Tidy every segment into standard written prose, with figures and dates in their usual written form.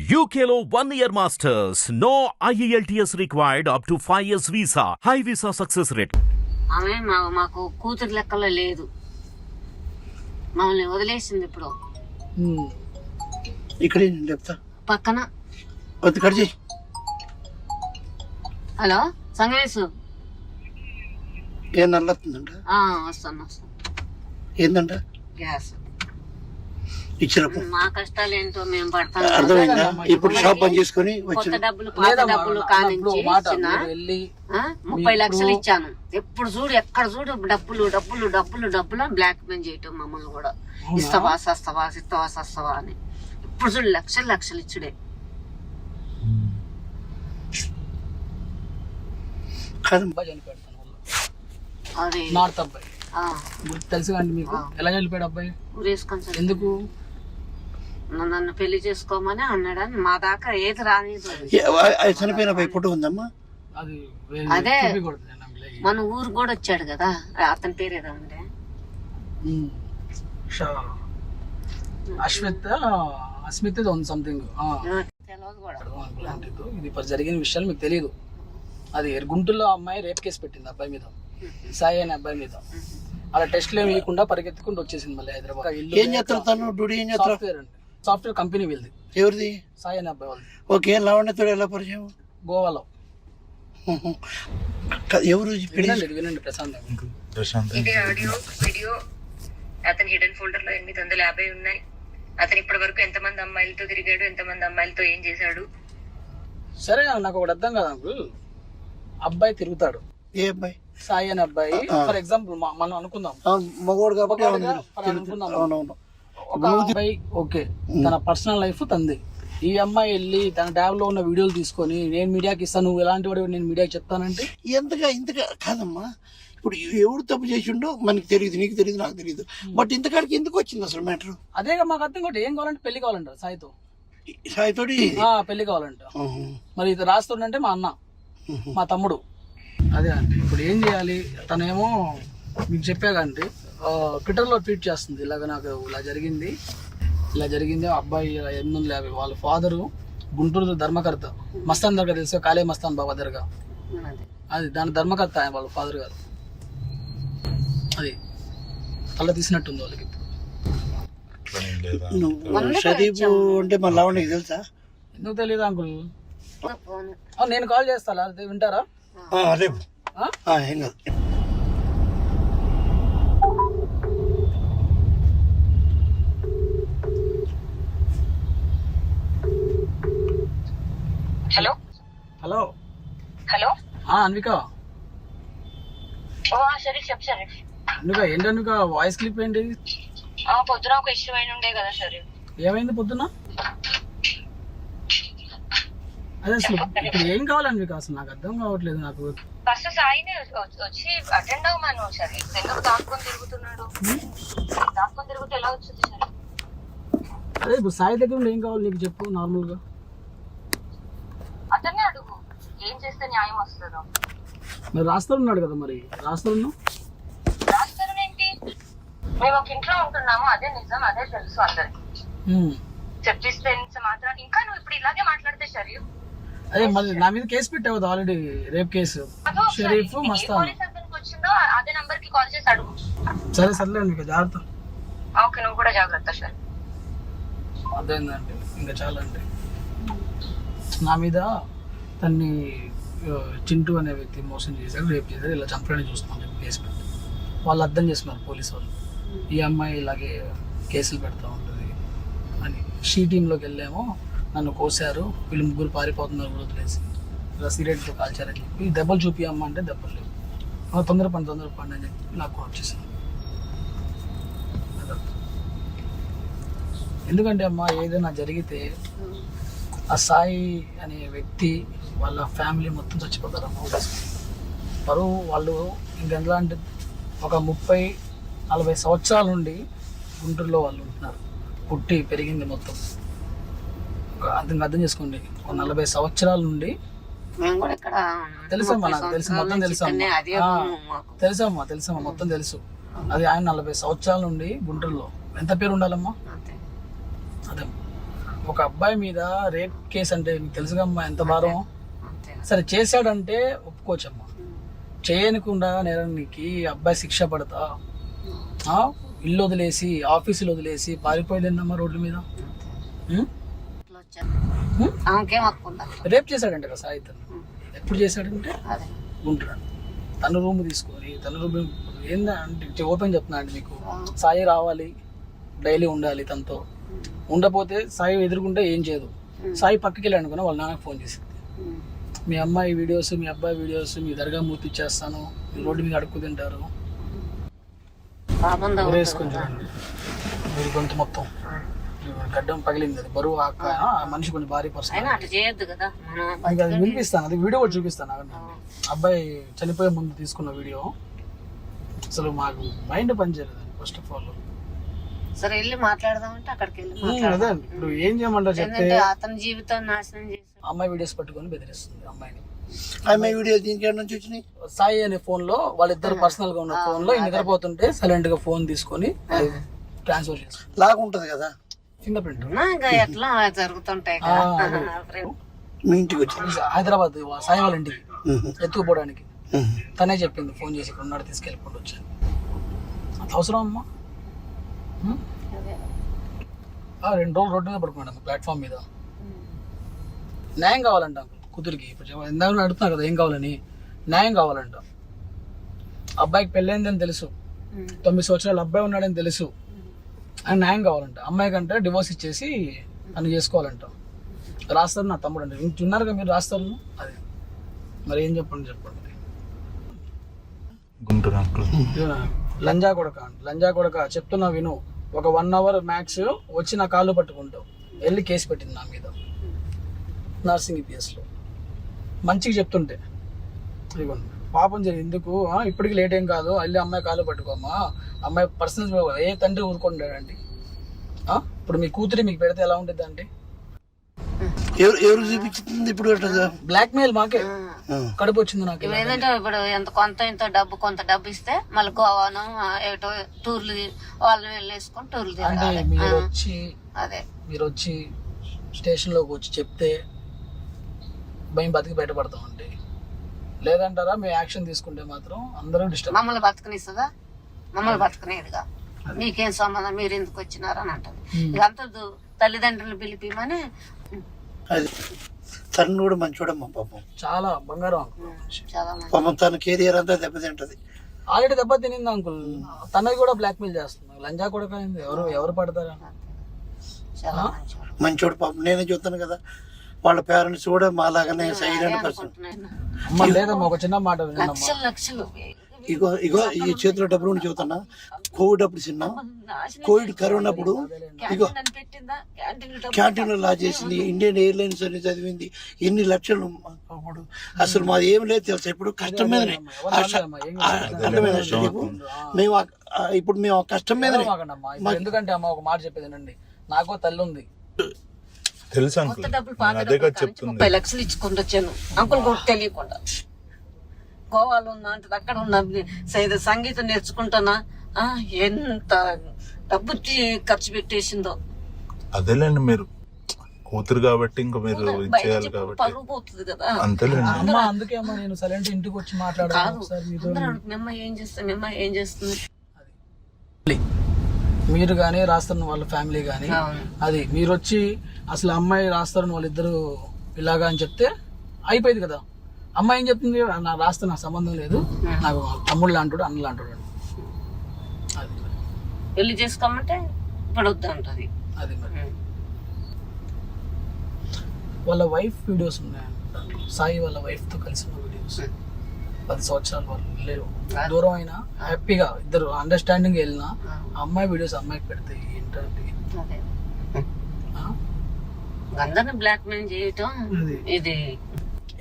UKLO 1 year masters. No IELTS required up to 5 years visa. High visa success rate. ఆమె మాకు కూతురు లెక్కలో లేదు, మమ్మల్ని వదిలేసింది. ఇప్పుడు ఇక్కడ చెప్తా పక్కన. హలో సంగమేశు, ఏం నల్లతుందంట? వస్తాను. ఏందంట? గ్యాస్ ఇచ్చినప్పుడు మా కష్టాలు ఏంటో మేము పడతాం. అర్థమైందా? ఇప్పుడు షాప్ బంద్ చేసుకుని కొత్త డబ్బులు పాత డబ్బులు కానించి 30 లక్షలు ఇచ్చాను. ఎప్పుడు చూడు ఎక్కడ చూడు డబ్బులు డబ్బులు డబ్బులు డబ్బులు బ్లాక్ మెయిల్ చేయటం మమ్మల్ని కూడా. ఇస్తావా సస్తావా ఇస్తావా సస్తావా అని ఇప్పుడు చూడు లక్షలు లక్షలు ఇచ్చుడే. అదే తెలుసు అండి మీకు. ఎలా చనిపోయాడు అబ్బాయి? ఊరేసుకొని ఎందుకు? నన్ను పెళ్లి చేసుకోమని అన్నాడని మా దాకా ఏది రానిది. చనిపోయిన ఫోటో ఉందమ్మా? అది అదే మన ఊరు కూడా వచ్చాడు కదా, అతని పేరు ఏదో ఉండే అస్మిత్ సంథింగ్. తెలియదు కూడా. ఇది జరిగిన విషయాలు మీకు తెలియదు. అది గుంటూరులో అమ్మాయి రేప్ కేసు పెట్టింది అబ్బాయి మీద, సాయి అనే అబ్బాయి మీద. అలా టెస్ట్లు ఏమి ఇవ్వకుండా పరిగెత్తుకుంటూ వచ్చేసింది మళ్ళీ హైదరాబాద్. ఏం చేస్తాను? డ్యూటీ ఏం చేస్తాను? సాఫ్ట్వేర్ అండి, సాఫ్ట్వేర్ కంపెనీ వీళ్ళది. ఎవరిది? సాయి అనే అబ్బాయి వాళ్ళది. ఓకే, లావణ్యతో ఎలా పరిచయం? గోవాలో. ఎవరు? వినండి ప్రశాంత్. ఇది ఆడియో వీడియో అతని హిడెన్ ఫోల్డర్ లో 850 ఉన్నాయి. అతను ఇప్పటి వరకు ఎంతమంది అమ్మాయిలతో తిరిగాడు, ఎంతమంది అమ్మాయిలతో ఏం చేశాడు? సరే, నాకు ఒకటి అర్థం కాదు అంకుల్. అబ్బాయి తిరుగుతాడు. ఏ అబ్బాయి? సాయి అనే అబ్బాయి. ఫర్ ఎగ్జాంపుల్ మనం అనుకుందాం మగవాడు కాబట్టి అనుకుందాం. ఒక అబ్బాయి ఓకే, తన పర్సనల్ లైఫ్ తంది. ఈ అమ్మాయి వెళ్ళి తన ట్యాబ్ లో ఉన్న వీడియోలు తీసుకొని నేను మీడియాకి ఇస్తాను, నువ్వు ఎలాంటి వాడు నేను మీడియాకి చెప్తానంటే ఇంతగా కాదమ్మా. ఇప్పుడు ఎవడు తప్పు చేసిండో మనకి తెలియదు, నీకు తెలియదు, నాకు తెలియదు. బట్ ఇంతకాడికి ఎందుకు వచ్చింది అసలు మ్యాటర్? అదే మాకు అర్థం కూడా. ఏం కావాలంటే పెళ్లి కావాలంటారు సాయితోటి పెళ్లి కావాలంట. మరి ఇది రాస్తుండంటే మా అన్న, మా తమ్ముడు. అదే అంటే ఇప్పుడు ఏం చేయాలి? తనేమో మీకు చెప్పాకంటే ట్విట్టర్లో ట్వీట్ చేస్తుంది, ఇలాగ నాకు ఇలా జరిగింది అబ్బాయి 850. వాళ్ళ ఫాదరు గుంటూరు ధర్మకర్త, మస్తాన్ దర్గా తెలుసు, కాళే మస్తాన్ బాబా దర్గా, అది దాని ధర్మకర్త ఆయన వాళ్ళ ఫాదర్ గారు. అది తల తీసినట్టుంది వాళ్ళకి. షరీఫ్ అంటే మన లావణ్యకి తెలుసా? ఎందుకు తెలియదు అంకుల్? నేను కాల్ చేస్తా, వింటారా? రేపు ఏం కాదు. Hello hello hello Anvika. Sharif చెప్పు షరీఫ్. అన్విక ఏంటి అన్విక వాయిస్ క్లిప్ ఏంటి? పొద్దున ఒక ఇష్యూ అయిన ఉండే కదా షరీఫ్. ఏమైంది పొద్దున? అదే అసలు ఇప్పుడు ఏం కావాలి అన్విక? అసలు నాకు అర్థం కావట్లేదు. నాకు ఫస్ట్ సాయిని వచ్చి అటెండ్ అవ్వమను షరీఫ్. ఎందుకు దాక్కొని తిరుగుతున్నాడు? దాక్కొని తిరుగుతూ ఎలా వచ్చింది షరీఫ్? అదే ఇప్పుడు సాయి దగ్గర ఉండి ఏం కావాలి నీకు చెప్పు నార్మల్ గా. అతన్నే అడుగు, ఏం చేస్తే న్యాయం వస్తుందో. మరి రాస్తారున్నాడు కదా, మరి రాస్తారున్నా ఏంటి? మేము ఒక ఇంట్లో ఉంటున్నాము, అదే నిజం, అదే తెలుసు అందరికి. చెప్పిస్తే మాత్రం ఇంకా నువ్వు ఇప్పుడు ఇలాగే మాట్లాడితే షరీఫ్. అదే మళ్ళీ నా మీద కేసు పెట్టావు already, rape case. Sharif Mastan వచ్చిందో అదే నంబర్ కి కాల్ చేసి అడుగు. సర్లే మీకు జాగ్రత్త. ఓకే, నువ్వు కూడా జాగ్రత్త షరీఫ్. అదేందంటే ఇంకా చాలా అంటే నా మీద తన్ని చింటూ అనే వ్యక్తి మోసం చేశారు, రేప్ చేశారు, ఇలా చంపడానికి చూస్తున్నాను కేసు పెట్టి. వాళ్ళు అర్థం చేసుకున్నారు పోలీసు వాళ్ళు, ఈ అమ్మాయి ఇలాగే కేసులు పెడతా ఉంటుంది అని. షీ టీంలోకి వెళ్ళామో నన్ను కోసారు, వీళ్ళు ముగ్గురు పారిపోతున్నారు కూడా వదిలేసి, ఇలా సిగరెట్తో కాల్చారని చెప్పి దెబ్బలు చూపి అమ్మ అంటే దెబ్బలు లేవు, తొందరపండి అని చెప్పి నాకు వచ్చేసాను. ఎందుకంటే అమ్మ ఏదైనా జరిగితే ఆ సాయి అనే వ్యక్తి వాళ్ళ ఫ్యామిలీ మొత్తం చచ్చిపోతారు అమ్మ. పరువు వాళ్ళు ఇంకెందులో అంటే ఒక 30-40 సంవత్సరాల నుండి గుంటూరులో వాళ్ళు ఉంటున్నారు, పుట్టి పెరిగింది మొత్తం. అర్థం చేసుకోండి, ఒక 40 సంవత్సరాల నుండి. తెలుసమ్మా, నాకు తెలుసు, మొత్తం తెలుసమ్మా మొత్తం తెలుసు. అది ఆయన 40 సంవత్సరాల నుండి గుంటూరులో. ఎంత పేరు ఉండాలమ్మా? అదే ఒక అబ్బాయి మీద రేప్ కేసు అంటే మీకు తెలుసుగా అమ్మా ఎంత భారం. అంతే. సరే చేశాడంటే ఒప్పుకోవచ్చమ్మా, చేయనుకుండా నేరానికి అబ్బాయి శిక్ష పడతా ఇల్లు వదిలేసి ఆఫీసులు వదిలేసి పారిపోయిందమ్మా రోడ్ల మీద. ఇట్లా వచ్చాను. ఆమెకేం హక్కుందా? రేప్ చేశాడంట కదా సాయి తను. ఎప్పుడు చేశాడంటే అదే గుంటున్నాడు తన రూమ్ తీసుకొని తన రూమ్ ఏందంటే ఓపెన్ చెప్తున్నా అండి మీకు, సాయి రావాలి డైలీ ఉండాలి తనతో, ఉండపోతే సాయి ఎదురుకుంటే ఏం చేయదు. సాయి పక్కకి వెళ్ళి అనుకున్నా వాళ్ళ నాన్నకు ఫోన్ చేసింది, మీ అమ్మాయి వీడియోస్ మీ అబ్బాయి వీడియోస్ మీ దర్గా మూర్తి ఇచ్చేస్తాను, మీ రోడ్డు మీద అడుక్కు తింటారు, వేసుకొని చూడండి మీరు గొంతు మొత్తం గడ్డం పగిలింది, అది బరువు ఆ మనిషి కొంచెం భారీ పర్సన్. అయినా అట్లా చేయొద్దు కదా. అది వినిపిస్తాను, అది వీడియో కూడా చూపిస్తాను. అబ్బాయి చనిపోయే ముందు తీసుకున్న వీడియో. అసలు మాకు మైండ్ పనిచేయలేదు ఫస్ట్ ఆఫ్ ఆల్. సరే వెళ్ళి మాట్లాడదామంటే అక్కడికి వెళ్ళి అదే మాట్లాడదాం. ఇప్పుడు ఏం చేయమంటారు చెప్తే, ఎందుకంటే అతని జీవితం నాశనం చేసి అమ్మాయి వీడియోస్ పట్టుకొని బెదిరిస్తుంది అమ్మాయిని. ఆమె వీడియో దీనికి ఎక్కడి నుంచి వచ్చినాయి? సాయి అనే ఫోన్ లో వాళ్ళిద్దరు పర్సనల్ గా ఉన్న ఫోన్ లో నిద్రపోతుంటే సైలెంట్ గా ఫోన్ తీసుకొని ట్రాన్స్ఫర్ చేస్తుంది. లాగా ఉంటది కదా ఫింగర్ ప్రింట్. ఇంకా ఎట్లా జరుగుతుంటాయి కదా. మీ ఇంటికి వచ్చి హైదరాబాద్ సాయి వాళ్ళ ఇంటికి ఎత్తుకుపోవడానికి తనే చెప్పింది ఫోన్ చేసి, ఇక్కడ ఉన్నాడు తీసుకెళ్ళిపోండి వచ్చాను. అంత అవసరం అమ్మా. 2 రోజులు రోడ్డు మీద పడుకున్నాడు ప్లాట్ఫామ్ మీద. న్యాయం కావాలంట కూతురికి. ఇప్పుడు ఇందాక అడుగుతున్నా కదా ఏం కావాలని, న్యాయం కావాలంట. అబ్బాయికి పెళ్ళైందని తెలుసు, 9 సంవత్సరాలు అబ్బాయి ఉన్నాడని తెలుసు, అని న్యాయం కావాలంట. అమ్మాయి కంటే డివోర్స్ ఇచ్చేసి తను చేసుకోవాలంట. రాస్తారు నా తమ్ముడు అంటే ఉన్నారుగా మీరు రాస్తారు. అది మరి ఏం చెప్పండి లంజా కొడక చెప్తున్నా విను. ఒక 1 అవర్ మ్యాక్స్ వచ్చి నా కాళ్ళు పట్టుకుంటావు. వెళ్ళి కేసు పెట్టింది నా మీద నర్సింగ్ పిఎస్లో. మంచిగా చెప్తుంటే ఇవ్వండి పాపం జరిగి ఎందుకు ఇప్పటికి లేట్ ఏం కాదు, వెళ్ళి అమ్మాయి కాళ్ళు పట్టుకోమ్మా, అమ్మాయి పర్సనల్ ఏ తండ్రి ఊరుకుంటాడండి. ఇప్పుడు మీ కూతురి మీకు పెడితే ఎలా ఉంటుంది అంటే ఎవరు చూపించింది ఇప్పుడు? బ్లాక్ మెయిల్ మాకే కడుపు వచ్చింది నాకు. ఏంటంటే ఇప్పుడు కొంత కొంత డబ్బు ఇస్తే మళ్ళీ గోవాను ఏటో టూర్లు వాళ్ళని వెళ్ళేసుకొని టూర్లు అంటే తిరగాలి. అదే మీరు వచ్చి స్టేషన్ లోకి వచ్చి చెప్తే భయం బతికి బయటపడతామండి. లేదంటారా మేము యాక్షన్ తీసుకుంటే మాత్రం అందరూ డిస్టర్బ్. మమ్మల్ని బతకనిస్తుందా? మమ్మల్ని బతకనేదిగా. మీకేం సంబంధం, మీరు ఎందుకు వచ్చినారని అంటది. ఇదంతా తల్లిదండ్రులు పిలిపిమని. తను కూడా మంచోడమ్మా పాపం, చాలా బంగారం. చాలా మంది పాపం తన కెరియర్ అంతా దెబ్బతింటది. ఆల్రెడీ దెబ్బ తినింది అంకుల్. తనది కూడా బ్లాక్ మెయిల్ చేస్తుంది. లంజా కూడా ఎవరు పడతారా? చాలా మంచివాడు. మంచోడు పాపం. నేనే చూస్తాను కదా వాళ్ళ పేరెంట్స్ కూడా మాలాగానే సైలెంట్ పర్సన్. అమ్మ లేదమ్మా ఒక చిన్న మాట వినమ్మా. లక్షలు ఇగో ఈ చేతిలో డబ్బులు ఉండి చూస్తున్నా. కోవిడ్ అప్పుడు చిన్న కోవిడ్ కరోనా అప్పుడు ఇగో క్యాంటీన్ లా చేసింది, ఇండియన్ ఎయిర్లైన్స్ అని చదివింది, ఎన్ని లక్షలు అప్పుడు. అసలు మాది ఏం లేదు తెలుసా, ఇప్పుడు కష్టం మీదనే. మేము ఇప్పుడు మేము కష్టం మీదనే. ఎందుకంటే అమ్మ ఒక మాట చెప్పేదేనండి, నాకో తల్లి ఉంది తెలుసు కొత్త డబ్బులు 30 లక్షలు ఇచ్చుకుంటూ వచ్చాను అంకుల్ కూడా తెలియకుండా. గోవాలో ఉన్నా అంటే అక్కడ ఉన్నా సంగీతం నేర్చుకుంటానా, ఎంత డబ్బు ఖర్చు పెట్టేసిందో. అదేలేండి మీరు కూతురు కాబట్టి ఇంకా మీరు ఇచ్చేయాలి కాబట్టి పరుగు పోతుంది కదా. అంతేలేండి. అమ్మా అందుకే అమ్మా నేను సైలెంట్ ఇంటికి వచ్చి మాట్లాడాను. మేమ్మ ఏం చేస్తుంది మీరు కానీ రాస్తారని వాళ్ళ ఫ్యామిలీ కానీ అది మీరు వచ్చి అసలు అమ్మాయి రాస్తారని వాళ్ళిద్దరు ఇలాగా అని చెప్తే అయిపోయింది కదా. అమ్మాయి ఏం చెప్తుంది, నా రాస్తే నాకు సంబంధం లేదు, నాకు తమ్ముడు లాంటాడు అన్న లాంటాడు. అది పెళ్లి చేసుకోమంటే పడొద్దు అంటది. అది మరి వాళ్ళ వైఫ్ వీడియోస్ ఉన్నాయి, సాయి వాళ్ళ వైఫ్ తో కలిసి ఉన్న వీడియోస్. 10 సంవత్సరాలు వాళ్ళు లేవు, దూరం అయినా హ్యాపీగా ఇద్దరు అండర్స్టాండింగ్ వెళ్ళినా అమ్మాయి వీడియోస్ అమ్మాయికి పెడితే ఏంటంటే అందరిని బ్లాక్ మెయిల్ చేయటం. ఇది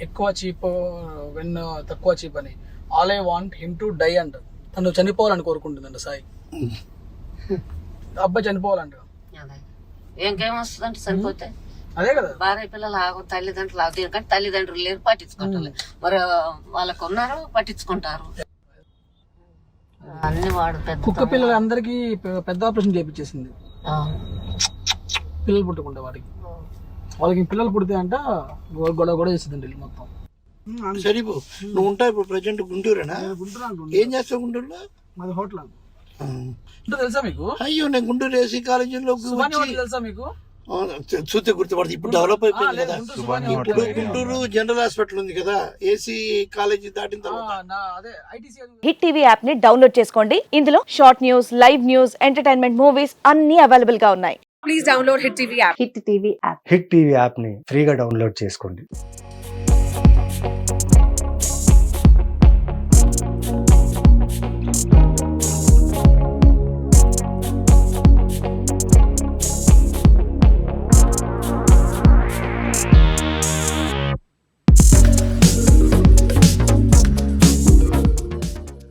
ఎక్కువ చీప్ వెన్ తక్కువ చీప్ అని. All I want him to die అంట. తను చనిపోవాలని కోరుకుంటుందంట సాయి. అబ్బాయి చనిపోవాలంట. ఇంకేం వస్తుందంటే చనిపోతే అదే కదా భార్య పిల్లలు ఆగు, తల్లిదండ్రులు ఆగు. ఎందుకంటే తల్లిదండ్రులు లేరు, పట్టించుకుంటారు. మరి వాళ్ళకు ఉన్నారు, పట్టించుకుంటారు. అన్ని వాడు కుక్క పిల్లలు అందరికి పెద్ద ఆపరేషన్ చేయించేసింది. పిల్లలు పుట్టకుండా వాళ్ళకి పిల్లలు పుడితే అంట గొడవ చేస్తుందండి ఇల్లు మొత్తం. సరిపో నువ్వు ఉంటావు ఇప్పుడు ప్రజెంట్ గుంటూరేనా? ఏం చేస్తావు గుంటూరులో? మాది హోటల్ తెలుసా మీకు? అయ్యో నేను గుంటూరు ఏసీ కాలేజీలో తెలుసా మీకు? చూస్తే గుర్తుపడుతుంది. ఇప్పుడు డెవలప్ అయిపోయింది కదా. ఇప్పుడు గుంటూరు జనరల్ హాస్పిటల్ ఉంది కదా, ఏసీ కాలేజీ దాటిన తర్వాత. హిట్ టీవీ యాప్ ని డౌన్లోడ్ చేసుకోండి. ఇందులో short news, live news, entertainment movies అన్ని అవైలబుల్ గా ఉన్నాయి. Please download hit TV app. Hit TV app ని ఫ్రీగా డౌన్లోడ్ చేసుకోండి.